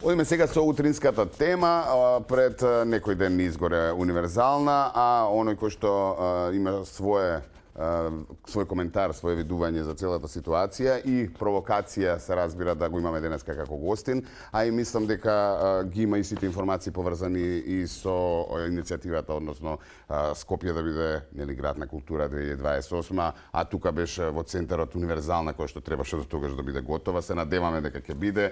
Одиме сега со утринската тема, пред некој ден ни изгоре универзална, а оној кој што има свој коментар, своје видување за целата ситуација и провокација се разбира да го имаме денеска како гостин, а и мислам дека ги има и сите информации поврзани и со иницијативата, односно Скопје да биде нели град на култура 2028, а тука беше во центарот универзална која што требаше до тогаш да биде готова. Се надеваме дека ќе биде.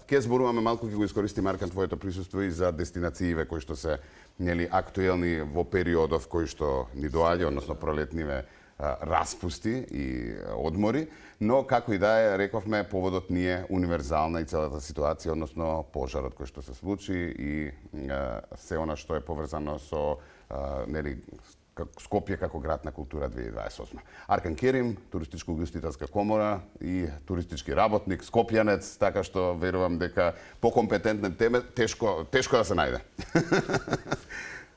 Ке зборуваме малку, ќе го искористим Аркан твоето присуство и за дестинациите кои што се нели актуелни во периодов кој што ни доаѓа, односно пролетниве распусти и одмори, но како и да е, рековме, поводот ни е универзална и целата ситуација, односно пожарот кој што се случи и се она што е поврзано со нели Скопје како град на култура 2028. Аркан Керим, туристичко-угостителска комора и туристички работник, скопјанец, така што верувам дека покомпетентна тема тешко да се најде.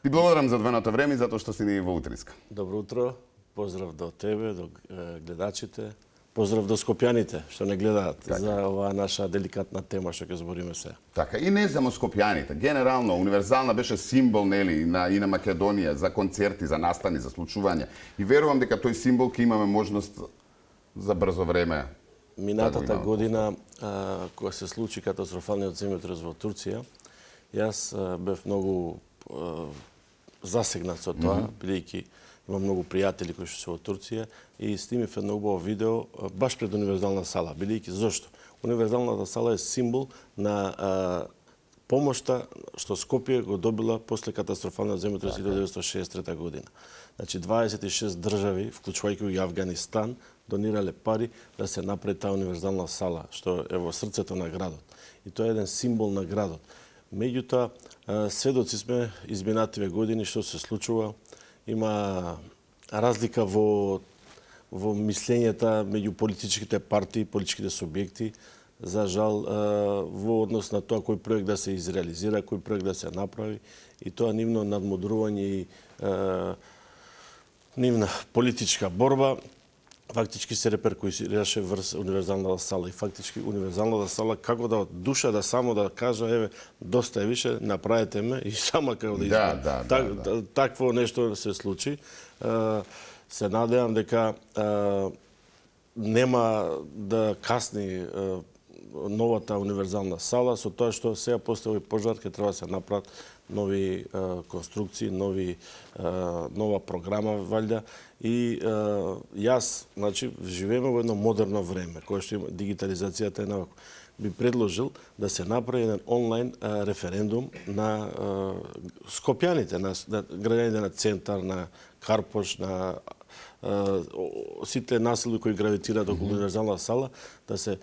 Ти благодарам за одвоеното време и затоа што си ни во утринска. Добро утро, поздрав до тебе, до гледачите. Поздрав до скопјаните што не гледаат за оваа наша деликатна тема што ќе збориме се. Така, и не само скопјаните. Генерално, универзална беше символ нели и на Македонија за концерти, за настани, за случувања. И верувам дека тој символ ќе имаме можност за брзо време. Минатата година, кога се случи катастрофалниот земјотрес во Турција, јас бев многу засегнат со тоа, бидејќи имам многу пријатели кои што се во Турција и снимив едно убаво видео баш пред универзална сала. Бидејќи зошто? Универзалната сала е символ на помошта што Скопје го добила после катастрофалниот земјотрес 1963 година. Значи 26 држави, вклучувајќи и Авганистан, донирале пари да се направи таа универзална сала, што е во срцето на градот. И тоа е еден символ на градот. Меѓутоа, сведоци сме изминативе години што се случува. Има разлика во мислењата меѓу политичките партии, политичките субјекти, за жал, во однос на тоа кој проект да се изреализира, кој проект да се направи, и тоа нивно надмудрување и нивна политичка борба фактички се реперкуираше врз универзалната сала. И фактички универзалната сала како да од душа да само да кажа еве доста е више, направете ме и сама како да изгледа. Такво нешто се случи. Се надевам дека нема да касни новата универзална сала, со тоа што сега после овој пожар ќе треба да се направат нови конструкции, нова програма валјда, и јас, значи, живееме во едно модерно време, кое што има дигитализацијата е навако. Би предложил да се направи еден онлайн референдум на скопјаните, на граѓаните на Центар, на Карпош, на сите населби кои гравитираат околу универзална сала, да се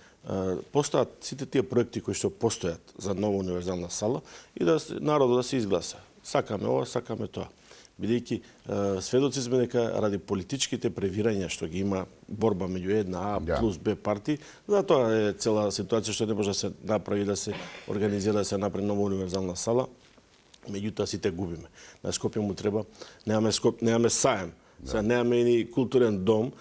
постојат сите тие проекти кои што постојат за нова универзална сала и да народот да се изгласа. Сакаме ова, сакаме тоа. Бидејќи сведоци сме дека ради политичките превирања што ги има борба меѓу една А плюс Б партии, затоа е цела ситуација што не може да се направи, да се организира, да се направи нова универзална сала. Меѓутоа сите губиме. На Скопје му треба, немаме саем. Сега немаме и културен дом,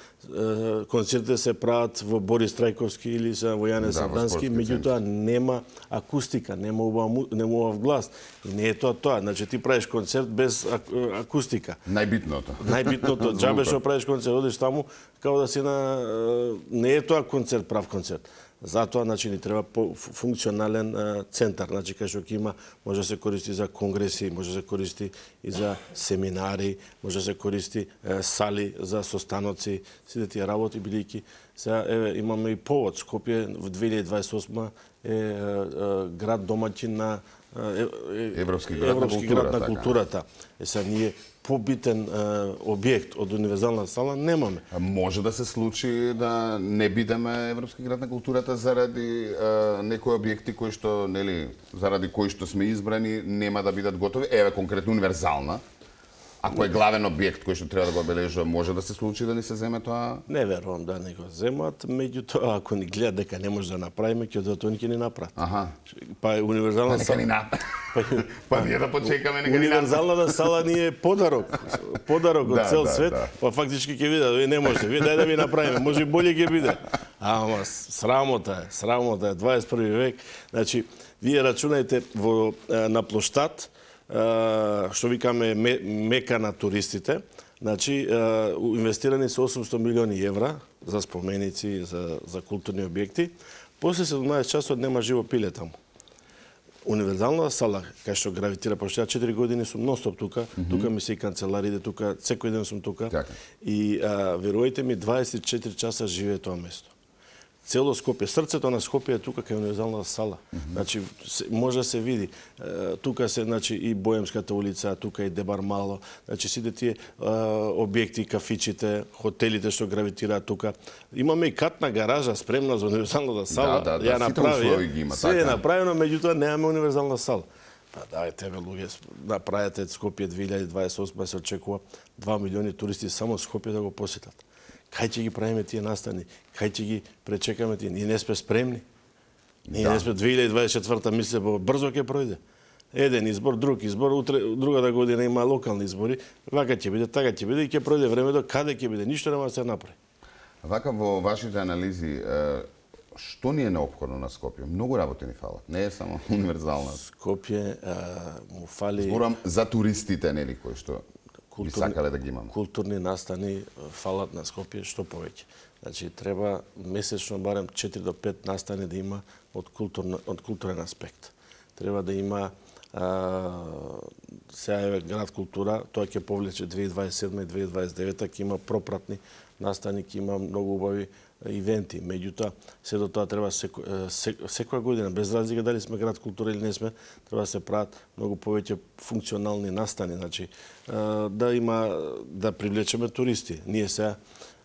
концертите се прават во Борис Трајковски или во Јане Сандански, меѓутоа нема акустика, нема убав глас. И не е тоа. Значи ти правиш концерт без акустика. Најбитното. Најбитното. Џабе што правиш концерт, одиш таму, како да си на... Не е тоа концерт, прав концерт. Затоа, значи, ни треба функционален центар, значи, кај што ќе има, може да се користи за конгреси, може да се користи и за семинари, може да се користи сали за состаноци, сите тие работи, бидејќи сега, еве, имаме и повод. Скопје во 2028 е град домаќин на Европски град на културата. Сега ние побитен објект од универзална сала немаме. Може да се случи да не бидеме Европски град на културата заради некои објекти кои што, нели, заради кои што сме избрани, нема да бидат готови. Еве конкретно универзална. Ако е главен објект кој што треба да го обележува, може да се случи да ни се земе тоа? Не верувам да не го земат, меѓутоа ако ни гледат дека не може да направиме, ќе тоа ќе ни направат. Па универзална сала. Па ние да почекаме нека ни направат. Универзалната сала ни е подарок од цел свет, па фактички ќе видат, не може, дај да ви направиме, може и боле ќе биде. Ама срамота е, 21 век. Значи, вие рачунајте на площад, што викаме мека на туристите, значи, инвестирани се 800 милиони евра за споменици, за културни објекти. После 17 часот нема живо пиле таму. Универзална сала, кај што гравитира, пошто ја 4 години сум нон-стоп тука, тука ми се и канцелариите, тука, секој ден сум тука. И верувајте ми, 24 часа живее тоа место. Цело Скопје, срцето на Скопје е тука кај универзална сала. Значи може да се види. Тука се значи и Боемската улица, тука и Дебар Мало, значи сите тие објекти, кафичите, хотелите што гравитираат тука. Имаме и катна гаража спремна за универзалната сала. Ја направи. Се е направено, меѓутоа немаме универзална сала. Па дајте бе луѓе, направете Скопје 2028 се очекува 2 милиони туристи само Скопје да го посетат. Кај ќе ги правиме тие настани? Кај ќе ги пречекаме тие? Ние не сме спремни. Ние не сме 2024 мисле брзо ќе пројде. Еден избор, друг избор, утре другата година има локални избори. Вака ќе биде, така ќе биде и ќе пројде времето, каде ќе биде, ништо нема да се направи. Вака во вашите анализи, што ни е неопходно на Скопје? Многу работи ни фалат, не е само универзална. Скопје му фали... Зборам за туристите, нели, кои што би сакале да ги имаме. Културни настани фалат на Скопје што повеќе. Значи треба месечно барем 4 до 5 настани да има од културен аспект. Треба да има сега е град култура, тоа ќе повлече 2027 и 2029, ќе има пропратни настани, ќе има многу убави ивенти. Меѓутоа, се до тоа треба секоја година, без разлика дали сме град култура или не сме, треба да се прават многу повеќе функционални настани, значи да привлечеме туристи. Ние сега,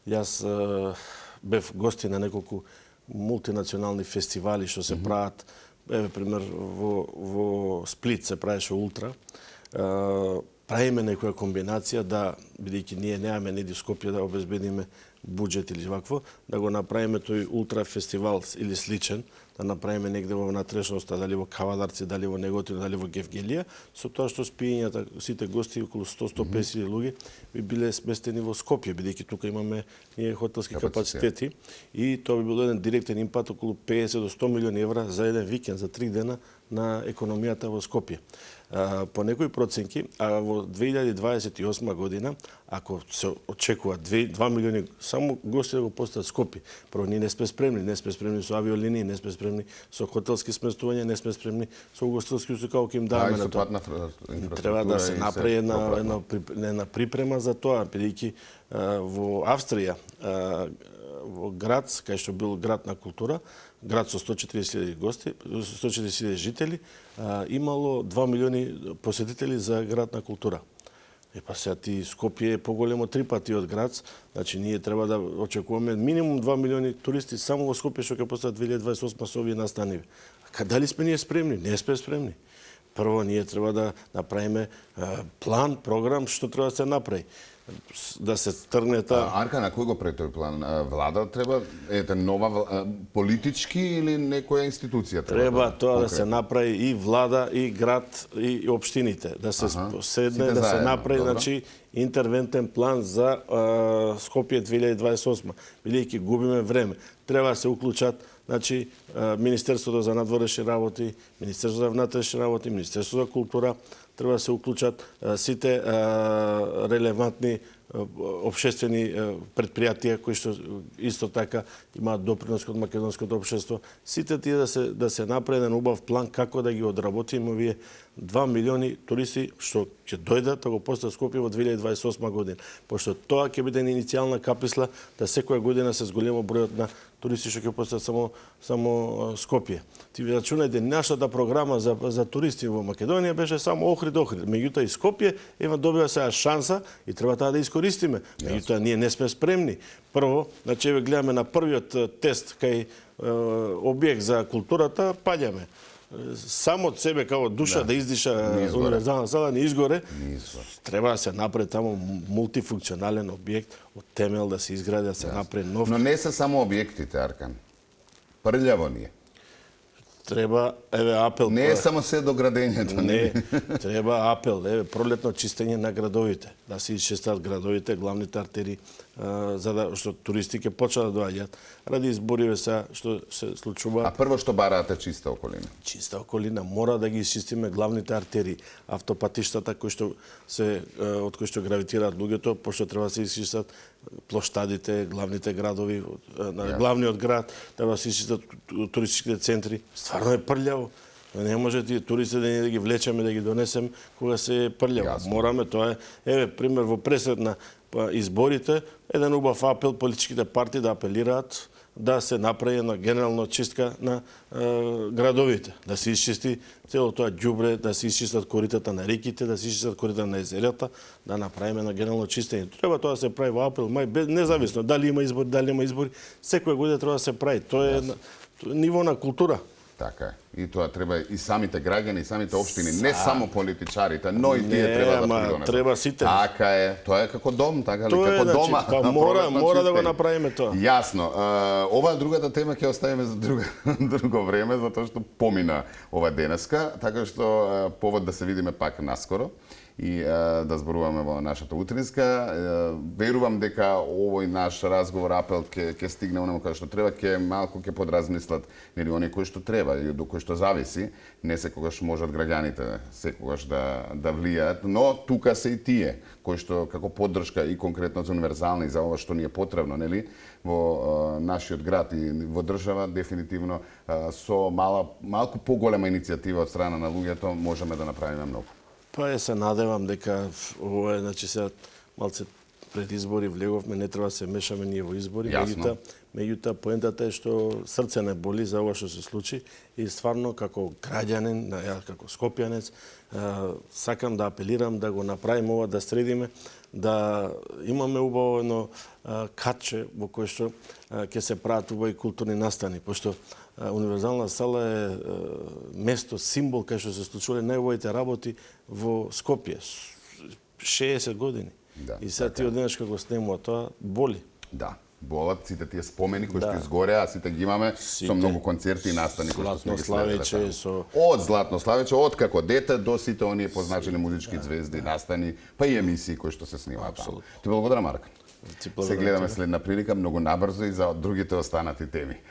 јас бев гости на неколку мултинационални фестивали што се прават. Еве пример во Сплит се правеше Ултра. Правиме некоја комбинација да, бидејќи ние немаме неди Скопје да обезбедиме буџет или вакво, да го направиме тој ултра фестивал или сличен, да направиме негде во внатрешноста, дали во Кавадарци, дали во Неготино, дали во Гевгелија, со тоа што спиењата, сите гости, околу 100-150 луѓе, би биле сместени во Скопје, бидејќи тука имаме ние хотелски капацитети и тоа би било еден директен импакт околу 50 до 100 милиони евра за еден викенд, за 3 дена на економијата во Скопје. По некои проценки, а во 2028 година, ако се очекува 2 милиони само гости да го посетат Скопје, прво ние не сме спремни со авиолинии, не сме спремни со хотелски сместувања, не сме спремни со угостителски услуги како ќе им даваме на тоа. Треба да се направи една припрема за тоа, бидејќи во Австрија, во град, кај што бил град на култура, град со 140.000 гости, 140.000 жители, имало 2 милиони посетители за град на култура. Па сега ти Скопје е поголемо 3 пати од град, значи ние треба да очекуваме минимум 2 милиони туристи само во Скопје што ќе постат 2028 со овие настаниви. Дали сме ние спремни? Не сме спремни. Прво ние треба да направиме план, програм што треба да се направи. Да се тргне таа... Арка, на кој го прави тој план? Влада треба, нова политички или некоја институција треба тоа да се направи и влада, и град, и општините. Да се седне, да се направи, значи, интервентен план за Скопје 2028. Бидејќи губиме време. Треба да се уклучат, значи, Министерството за надворешни работи, Министерството за внатрешни работи, Министерството за култура, треба да се уклучат сите релевантни општествени предпријатија кои што исто така имаат допринос кон македонското општество. Сите тие да се направи еден убав план како да ги одработиме овие 2 милиони туристи што ќе дојдат да го посетат Скопје во 2028 година. Пошто тоа ќе биде иницијална каписла да секоја година се зголема бројот на туристи што ќе посетат само Скопје. Ти ви рачунајте, нашата програма за туристи во Македонија беше само Охрид. Меѓутоа и Скопје добива сега шанса и треба таа да искористиме. Меѓутоа ние не сме спремни. Прво, значи ве гледаме на првиот тест кај објект за културата, паѓаме. Само од себе како душа да издиша универзална сала не изгоре. Треба да се направи таму мултифункционален објект од темел да се изгради, да се направи нов. Но не се само објектите, Аркан. Прљаво ни е. Треба, еве апел. Не е само се до градењето. Не, треба апел, еве пролетно чистење на градовите, да се исчистат градовите, главните артерии, за да што туристи ќе почнат да доаѓаат. Ради избориве се што се случува. А прво што бараате чиста околина. Чиста околина, мора да ги исчистиме главните артерии, автопатиштата кои што се од кои што гравитираат луѓето, пошто треба да се исчистат плоштадите, главните градови, главниот град, треба да се исчистат туристичките центри. Стварно е прљаво. Не може тие туристи да ги влечеме, да ги донесем кога се е прљаво. Мораме, тоа е, еве, пример во пресед на изборите, еден убав апел политичките партии да апелираат да се направи една генерална чистка на градовите, да се исчисти цело тоа ѓубре, да се исчистат коритата на реките, да се исчистат коритата на езерата, да направиме на генерално чистење. Треба тоа да се прави во април, мај, независно дали има избори, дали нема избори, секоја година треба да се прави. Тоа е ниво на култура. Така е. И тоа треба и самите граѓани, и самите општини, не само политичарите, но и тие треба да придонесат. Треба сите. Така е. Тоа е како дом, така ли? Тоа како е, дома. Па мора да го направиме тоа. Јасно. Ова другата тема ќе оставиме за друго време, затоа што помина ова денеска, така што повод да се видиме пак наскоро и да зборуваме во нашата утринска. Верувам дека овој наш разговор, апел ќе стигне онаму каде што треба, малку ќе подразмислат нели оние кои што треба и до кои што зависи, не секогаш можат граѓаните секогаш да влијаат, но тука се и тие кои што како поддршка и конкретно за универзални и за ова што ни е потребно, нели, во нашиот град и во држава дефинитивно со малку поголема иницијатива од страна на луѓето можеме да направиме многу. Па се надевам дека ова е, значи сега малце пред избори влеговме, не треба да се мешаме ние во избори, меѓутоа поентата е што срце не боли за ова што се случи и стварно како граѓанин, ја како скопјанец, сакам да апелирам да го направиме ова, да средиме, да имаме убаво едно катче во кое што ќе се прават убави културни настани, пошто Универзална сала е место, символ кај што се случувале најубавите работи во Скопје. 60 години. Да, и сега ти одеднаш како снемува тоа, боли. Да. Болат сите тие спомени кои што изгореа, сите ги имаме со многу концерти и настани кои што сме ги следеле. Од Златно Славече, од како дете до сите оние позначени музички звезди, настани, па и емисии кои што се снимаат таму. Ти благодарам, Марко. Се гледаме следна прилика многу набрзо и за другите останати теми.